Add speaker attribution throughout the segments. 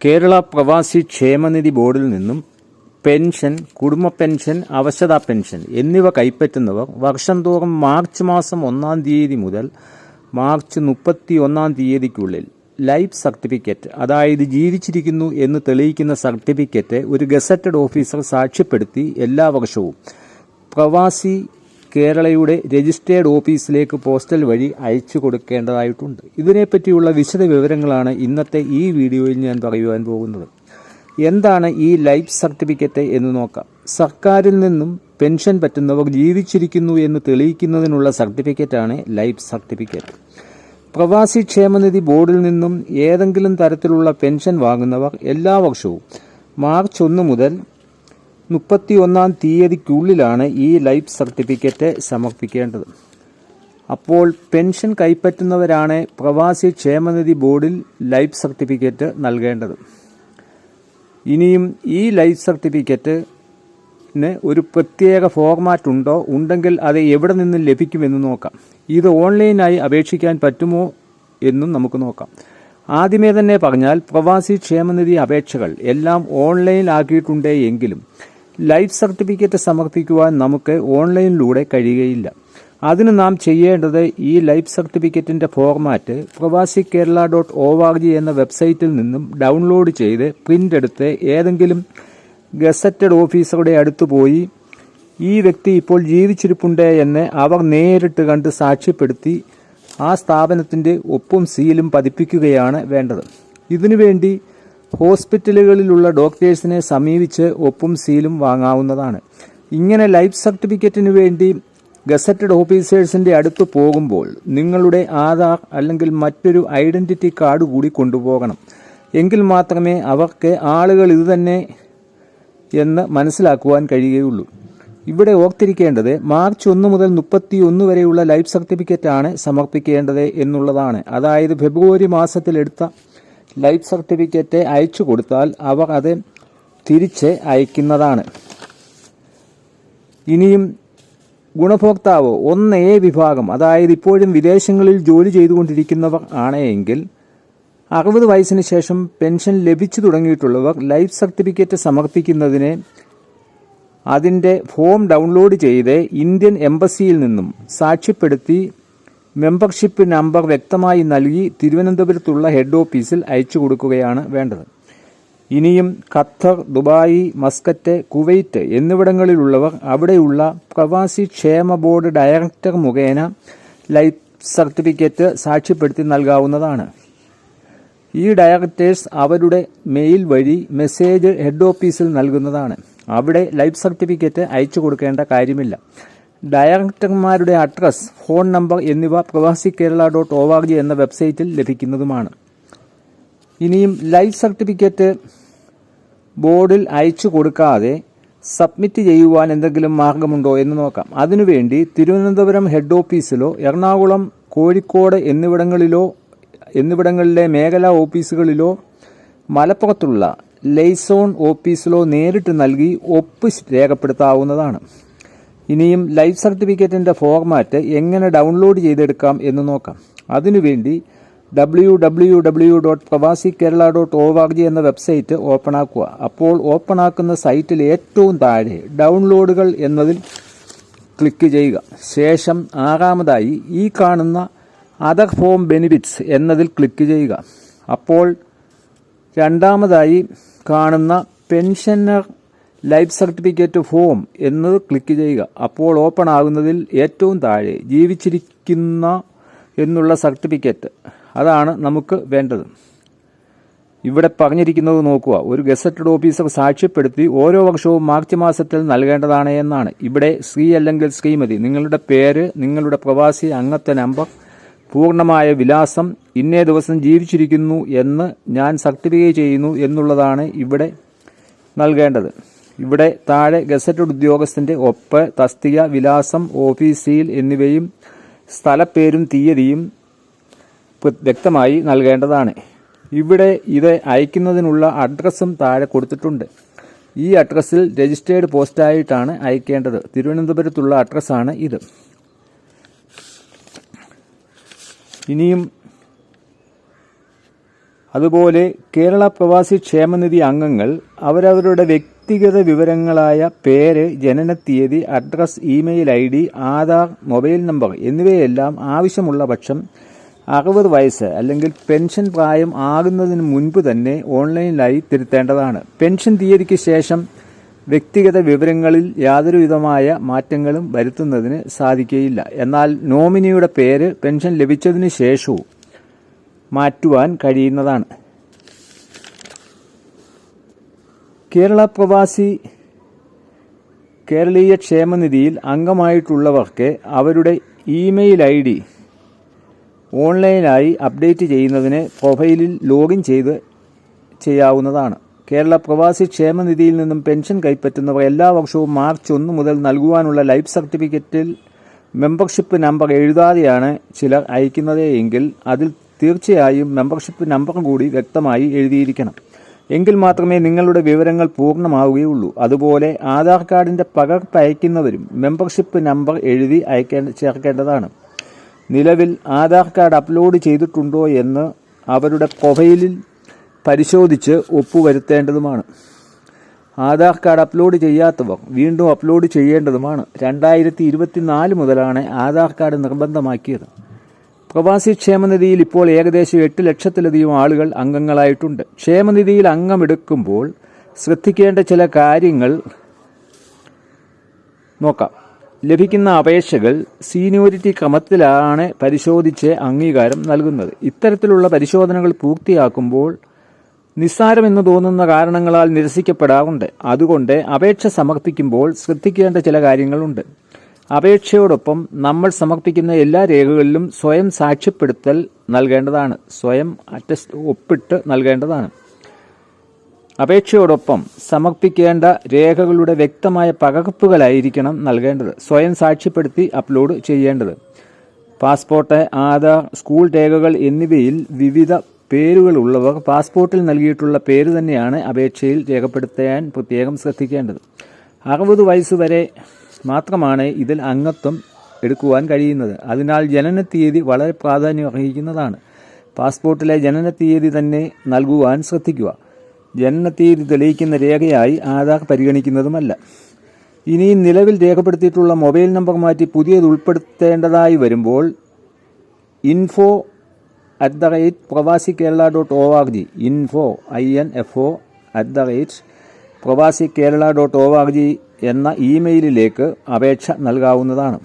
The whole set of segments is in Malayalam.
Speaker 1: കേരള പ്രവാസി ക്ഷേമനിധി ബോർഡിൽ നിന്നും പെൻഷൻ, കുടുംബ പെൻഷൻ, അവശതാ പെൻഷൻ എന്നിവ കൈപ്പറ്റുന്നവർ വർഷം തോറും മാർച്ച് മാസം 1-ാം തീയതി മുതൽ മാർച്ച് 31-ാം തീയതിക്കുള്ളിൽ ലൈഫ് സർട്ടിഫിക്കറ്റ്, അതായത് ജീവിച്ചിരിക്കുന്നു എന്ന് തെളിയിക്കുന്ന സർട്ടിഫിക്കറ്റ് ഒരു ഗസറ്റഡ് ഓഫീസർ സാക്ഷ്യപ്പെടുത്തി എല്ലാ വർഷവും പ്രവാസി കേരളയുടെ രജിസ്റ്റേർഡ് ഓഫീസിലേക്ക് പോസ്റ്റൽ വഴി അയച്ചു കൊടുക്കേണ്ടതായിട്ടുണ്ട്. ഇതിനെപ്പറ്റിയുള്ള വിശദ വിവരങ്ങളാണ് ഇന്നത്തെ ഈ വീഡിയോയിൽ ഞാൻ പറയുവാൻ പോകുന്നത്. എന്താണ് ഈ ലൈഫ് സർട്ടിഫിക്കറ്റ് എന്ന് നോക്കാം. സർക്കാരിൽ നിന്നും പെൻഷൻ പറ്റുന്നവർ ജീവിച്ചിരിക്കുന്നു എന്ന് തെളിയിക്കുന്നതിനുള്ള സർട്ടിഫിക്കറ്റാണ് ലൈഫ് സർട്ടിഫിക്കറ്റ്. പ്രവാസി ക്ഷേമനിധി ബോർഡിൽ നിന്നും ഏതെങ്കിലും തരത്തിലുള്ള പെൻഷൻ വാങ്ങുന്നവർ എല്ലാ വർഷവും മാർച്ച് 1 മുതൽ 31-ാം തീയതിക്കുള്ളിലാണ് ഈ ലൈഫ് സർട്ടിഫിക്കറ്റ് സമർപ്പിക്കേണ്ടത്. അപ്പോൾ പെൻഷൻ കൈപ്പറ്റുന്നവരാണ് പ്രവാസി ക്ഷേമനിധി ബോർഡിൽ ലൈഫ് സർട്ടിഫിക്കറ്റ് നൽകേണ്ടത്. ഇനിയും ഈ ലൈഫ് സർട്ടിഫിക്കറ്റിന് ഒരു പ്രത്യേക ഫോർമാറ്റ് ഉണ്ടോ, ഉണ്ടെങ്കിൽ അത് എവിടെ നിന്ന് ലഭിക്കുമെന്ന് നോക്കാം. ഇത് ഓൺലൈനായി അപേക്ഷിക്കാൻ പറ്റുമോ എന്നും നമുക്ക് നോക്കാം. ആദ്യമേ തന്നെ പറഞ്ഞാൽ പ്രവാസി ക്ഷേമനിധി അപേക്ഷകൾ എല്ലാം ഓൺലൈൻ ആക്കിയിട്ടുണ്ട് എങ്കിലും ലൈഫ് സർട്ടിഫിക്കറ്റ് സമർപ്പിക്കുവാൻ നമുക്ക് ഓൺലൈനിലൂടെ കഴിയുകയില്ല. അതിന് നാം ചെയ്യേണ്ടത് ഈ ലൈഫ് സർട്ടിഫിക്കറ്റിന്റെ ഫോർമാറ്റ് pravasikerala.org എന്ന വെബ്സൈറ്റിൽ നിന്നും ഡൗൺലോഡ് ചെയ്ത് പ്രിന്റ് എടുത്ത് ഏതെങ്കിലും ഗസറ്റഡ് ഓഫീസറുടെ അടുത്ത് പോയി ഈ വ്യക്തി ഇപ്പോൾ ജീവിച്ചിരിപ്പുണ്ട് എന്ന് അവർ നേരിട്ട് കണ്ട് സാക്ഷ്യപ്പെടുത്തി ആ സ്ഥാപനത്തിന്റെ ഒപ്പും സീലും പതിപ്പിക്കുകയാണ് വേണ്ടത്. ഇതിനുവേണ്ടി ഹോസ്പിറ്റലുകളിലുള്ള ഡോക്ടേഴ്സിനെ സമീപിച്ച് ഒപ്പും സീലും വാങ്ങാവുന്നതാണ്. ഇങ്ങനെ ലൈഫ് സർട്ടിഫിക്കറ്റിനു വേണ്ടി ഗസറ്റഡ് ഓഫീസേഴ്സിന്റെ അടുത്ത് പോകുമ്പോൾ നിങ്ങളുടെ ആധാർ അല്ലെങ്കിൽ മറ്റൊരു ഐഡന്റിറ്റി കാർഡ് കൂടി കൊണ്ടുപോകണം. എങ്കിൽ മാത്രമേ അവർക്ക് ആളുകൾ ഇതുതന്നെ എന്ന് മനസ്സിലാക്കുവാൻ കഴിയുകയുള്ളൂ. ഇവിടെ ഓർത്തിരിക്കേണ്ടത് മാർച്ച് 1 മുതൽ 31 വരെയുള്ള ലൈഫ് സർട്ടിഫിക്കറ്റാണ് സമർപ്പിക്കേണ്ടത് എന്നുള്ളതാണ്. അതായത് ഫെബ്രുവരി മാസത്തിലെടുത്ത ലൈഫ് സർട്ടിഫിക്കറ്റ് അയച്ചു കൊടുത്താൽ അവർ അത് തിരിച്ച് അയക്കുന്നതാണ്. ഇനിയും ഗുണഭോക്താവ് 1A വിഭാഗം, അതായത് ഇപ്പോഴും വിദേശങ്ങളിൽ ജോലി ചെയ്തുകൊണ്ടിരിക്കുന്നവർ ആണെങ്കിൽ 60 വയസ്സിന് ശേഷം പെൻഷൻ ലഭിച്ചു തുടങ്ങിയിട്ടുള്ളവർ ലൈഫ് സർട്ടിഫിക്കറ്റ് സമർപ്പിക്കുന്നതിന് അതിൻ്റെ ഫോം ഡൗൺലോഡ് ചെയ്ത് ഇന്ത്യൻ എംബസിയിൽ നിന്നും സാക്ഷ്യപ്പെടുത്തി മെമ്പർഷിപ്പ് നമ്പർ വ്യക്തമായി നൽകി തിരുവനന്തപുരത്തുള്ള ഹെഡ് ഓഫീസിൽ അയച്ചു കൊടുക്കുകയാണ് വേണ്ടത്. ഇനിയും ഖത്തർ, ദുബായ്, മസ്കറ്റ്, കുവൈറ്റ് എന്നിവിടങ്ങളിലുള്ളവർ അവിടെയുള്ള പ്രവാസി ക്ഷേമ ബോർഡ് ഡയറക്ടർ മുഖേന ലൈഫ് സർട്ടിഫിക്കറ്റ് സാക്ഷ്യപ്പെടുത്തി നൽകാവുന്നതാണ്. ഈ ഡയറക്ടേഴ്സ് അവരുടെ മെയിൽ വഴി മെസ്സേജ് ഹെഡ് ഓഫീസിൽ നൽകുന്നതാണ്. അവിടെ ലൈഫ് സർട്ടിഫിക്കറ്റ് അയച്ചു കൊടുക്കേണ്ട കാര്യമില്ല. ഡയറക്ടർമാരുടെ അഡ്രസ്, ഫോൺ നമ്പർ എന്നിവ pravasikerala.org എന്ന വെബ്സൈറ്റിൽ ലഭിക്കുന്നതുമാണ്. ഇനിയും ലൈഫ് സർട്ടിഫിക്കറ്റ് ബോർഡിൽ അയച്ചു കൊടുക്കാതെ സബ്മിറ്റ് ചെയ്യുവാൻ എന്തെങ്കിലും മാർഗമുണ്ടോ എന്ന് നോക്കാം. അതിനുവേണ്ടി തിരുവനന്തപുരം ഹെഡ് ഓഫീസിലോ എറണാകുളം, കോഴിക്കോട് എന്നിവിടങ്ങളിലെ മേഖലാ ഓഫീസുകളിലോ മലപ്പുറത്തുള്ള ലൈസോൺ ഓഫീസിലോ നേരിട്ട് നൽകി ഒപ്പ് രേഖപ്പെടുത്താവുന്നതാണ്. ഇനിയും ലൈഫ് സർട്ടിഫിക്കറ്റിന്റെ ഫോർമാറ്റ് എങ്ങനെ ഡൗൺലോഡ് ചെയ്തെടുക്കാം എന്ന് നോക്കാം. അതിനുവേണ്ടി www.pravasikerala.org എന്ന വെബ്സൈറ്റ് ഓപ്പൺ ആക്കുക. അപ്പോൾ ഓപ്പൺ ആക്കുന്ന സൈറ്റിൽ ഏറ്റവും താഴെ ഡൗൺലോഡുകൾ എന്നതിൽ ക്ലിക്ക് ചെയ്യുക. ശേഷം 6ാമതായി ഈ കാണുന്ന അതർ ഫോം ബെനിഫിറ്റ്സ് എന്നതിൽ ക്ലിക്ക് ചെയ്യുക. അപ്പോൾ 2ാമതായി കാണുന്ന പെൻഷനർ ലൈഫ് സർട്ടിഫിക്കറ്റ് ഫോം എന്നത് ക്ലിക്ക് ചെയ്യുക. അപ്പോൾ ഓപ്പൺ ആകുന്നതിൽ ഏറ്റവും താഴെ ജീവിച്ചിരിക്കുന്ന എന്നുള്ള സർട്ടിഫിക്കറ്റ്, അതാണ് നമുക്ക് വേണ്ടത്. ഇവിടെ പറഞ്ഞിരിക്കുന്നത് നോക്കുക. ഒരു ഗസറ്റഡ് ഓഫീസർ സാക്ഷ്യപ്പെടുത്തി ഓരോ വർഷവും മാർച്ച് മാസത്തിൽ നൽകേണ്ടതാണ് എന്നാണ്. ഇവിടെ ശ്രീ അല്ലെങ്കിൽ ശ്രീമതി, നിങ്ങളുടെ പേര്, നിങ്ങളുടെ പ്രവാസി അംഗത്വ നമ്പർ, പൂർണ്ണമായ വിലാസം, ഇന്നേ ദിവസം ജീവിച്ചിരിക്കുന്നു എന്ന് ഞാൻ സർട്ടിഫൈ ചെയ്യുന്നു എന്നുള്ളതാണ് ഇവിടെ നൽകേണ്ടത്. ഇവിടെ താഴെ ഗസറ്റഡ് ഉദ്യോഗസ്ഥന്റെ ഒപ്പ്, തസ്തിക, വിലാസം, ഓഫീസ് സീൽ എന്നിവയും സ്ഥലപ്പേരും തീയതിയും വ്യക്തമായി നൽകേണ്ടതാണ്. ഇവിടെ ഇത് അയക്കുന്നതിനുള്ള അഡ്രസ്സും താഴെ കൊടുത്തിട്ടുണ്ട്. ഈ അഡ്രസ്സിൽ രജിസ്റ്റേർഡ് പോസ്റ്റായിട്ടാണ് അയക്കേണ്ടത്. തിരുവനന്തപുരത്തുള്ള അഡ്രസ്സാണ് ഇത്. ഇനിയും അതുപോലെ കേരള പ്രവാസി ക്ഷേമനിധി അംഗങ്ങൾ അവരവരുടെ വ്യക്തിഗത വിവരങ്ങളായ പേര്, ജനനത്തീയതി, address, email ID, Aadhaar, mobile number എന്നിവയെല്ലാം ആവശ്യമുള്ള പക്ഷം 60 വയസ്സ് അല്ലെങ്കിൽ പെൻഷൻ പ്രായം ആകുന്നതിന് മുൻപ് തന്നെ ഓൺലൈനിലായി തിരുത്തേണ്ടതാണ്. പെൻഷൻ തീയതിക്ക് ശേഷം വ്യക്തിഗത വിവരങ്ങളിൽ യാതൊരുവിധമായ മാറ്റങ്ങളും വരുത്തുന്നതിന് സാധിക്കുകയില്ല. എന്നാൽ നോമിനിയുടെ പേര് പെൻഷൻ ലഭിച്ചതിന് ശേഷവും മാറ്റുവാൻ കഴിയുന്നതാണ്. കേരള പ്രവാസി കേരളീയ ക്ഷേമനിധിയിൽ അംഗമായിട്ടുള്ളവർക്ക് അവരുടെ ഇമെയിൽ ID ഓൺലൈനായി അപ്ഡേറ്റ് ചെയ്യുന്നതിന് പ്രൊഫൈലിൽ ലോഗിൻ ചെയ്യാവുന്നതാണ്. കേരള പ്രവാസി ക്ഷേമനിധിയിൽ നിന്നും പെൻഷൻ കൈപ്പറ്റുന്നവർ എല്ലാ വർഷവും മാർച്ച് 1 മുതൽ നൽകുവാനുള്ള ലൈഫ് സർട്ടിഫിക്കറ്റിൽ മെമ്പർഷിപ്പ് നമ്പർ എഴുതാതെയാണ് ചിലർ അയക്കുന്നത് എങ്കിൽ അതിൽ തീർച്ചയായും മെമ്പർഷിപ്പ് നമ്പർ കൂടി വ്യക്തമായി എഴുതിയിരിക്കണം. എങ്കിൽ മാത്രമേ നിങ്ങളുടെ വിവരങ്ങൾ പൂർണ്ണമാവുകയുള്ളൂ. അതുപോലെ ആധാർ കാർഡിന്റെ പകർപ്പ് അയക്കുന്നവരും മെമ്പർഷിപ്പ് നമ്പർ എഴുതി ചേർക്കേണ്ടതാണ്. നിലവിൽ ആധാർ കാർഡ് അപ്ലോഡ് ചെയ്തിട്ടുണ്ടോ എന്ന് അവരുടെ പ്രൊഫൈലിൽ പരിശോധിച്ച് ഒപ്പുവരുത്തേണ്ടതുമാണ്. ആധാർ കാർഡ് അപ്ലോഡ് ചെയ്യാത്തവർ വീണ്ടും അപ്ലോഡ് ചെയ്യേണ്ടതുമാണ്. 2024 മുതലാണ് ആധാർ കാർഡ് നിർബന്ധമാക്കിയത്. പ്രവാസി ക്ഷേമനിധിയിൽ ഇപ്പോൾ ഏകദേശം 8 ലക്ഷത്തിലധികം ആളുകൾ അംഗങ്ങളായിട്ടുണ്ട്. ക്ഷേമനിധിയിൽ അംഗമെടുക്കുമ്പോൾ ശ്രദ്ധിക്കേണ്ട ചില കാര്യങ്ങൾ നോക്കാം. ലഭിക്കുന്ന അപേക്ഷകൾ സീനിയോറിറ്റി ക്രമത്തിലാണ് പരിശോധിച്ച് അംഗീകാരം നൽകുന്നത്. ഇത്തരത്തിലുള്ള പരിശോധനകൾ പൂർത്തിയാക്കുമ്പോൾ നിസ്സാരമെന്ന് തോന്നുന്ന കാരണങ്ങളാൽ നിരസിക്കപ്പെടാറുണ്ട്. അതുകൊണ്ട് അപേക്ഷ സമർപ്പിക്കുമ്പോൾ ശ്രദ്ധിക്കേണ്ട ചില കാര്യങ്ങളുണ്ട്. അപേക്ഷയോടൊപ്പം നമ്മൾ സമർപ്പിക്കുന്ന എല്ലാ രേഖകളിലും സ്വയം സാക്ഷ്യപ്പെടുത്തൽ നൽകേണ്ടതാണ്. സ്വയം ഒപ്പിട്ട് നൽകേണ്ടതാണ്. അപേക്ഷയോടൊപ്പം സമർപ്പിക്കേണ്ട രേഖകളുടെ വ്യക്തമായ പകർപ്പുകളായിരിക്കണം നൽകേണ്ടത്. സ്വയം സാക്ഷ്യപ്പെടുത്തി അപ്ലോഡ് ചെയ്യേണ്ടത്. പാസ്പോർട്ട്, ആധാർ, സ്കൂൾ രേഖകൾ എന്നിവയിൽ വിവിധ പേരുകളുള്ളവർ പാസ്പോർട്ടിൽ നൽകിയിട്ടുള്ള പേര് തന്നെയാണ് അപേക്ഷയിൽ രേഖപ്പെടുത്താൻ പ്രത്യേകം ശ്രദ്ധിക്കേണ്ടത്. 60 വയസ്സുവരെ മാത്രമാണ് ഇതിൽ അംഗത്വം എടുക്കുവാൻ കഴിയുന്നത്. അതിനാൽ ജനനത്തീയതി വളരെ പ്രാധാന്യം അർഹിക്കുന്നതാണ്. പാസ്പോർട്ടിലെ ജനനത്തീയതി തന്നെ നൽകുവാൻ ശ്രദ്ധിക്കുക. ജനനത്തീയതി തെളിയിക്കുന്ന രേഖയായി ആധാർ പരിഗണിക്കുന്നതുമല്ല. ഇനിയും നിലവിൽ രേഖപ്പെടുത്തിയിട്ടുള്ള മൊബൈൽ നമ്പർ മാറ്റി പുതിയത് ഉൾപ്പെടുത്തേണ്ടതായി വരുമ്പോൾ info@pravasikerala.org info@pravasikerala.org എന്ന ഇമെയിലിലേക്ക് അപേക്ഷ നൽകാവുന്നതാണ്.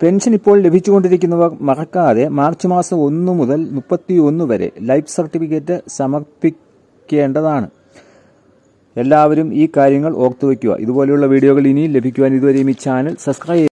Speaker 1: പെൻഷൻ ഇപ്പോൾ ലഭിച്ചുകൊണ്ടിരിക്കുന്നവർ മറക്കാതെ മാർച്ച് മാസം 1 മുതൽ 31 വരെ ലൈഫ് സർട്ടിഫിക്കറ്റ് സമർപ്പിക്കേണ്ടതാണ്. എല്ലാവരും ഈ കാര്യങ്ങൾ ഓർത്തുവയ്ക്കുക. ഇതുപോലെയുള്ള വീഡിയോകൾ ഇനിയും ലഭിക്കുവാൻ ഇതുവരെയും ഈ ചാനൽ സബ്സ്ക്രൈബ്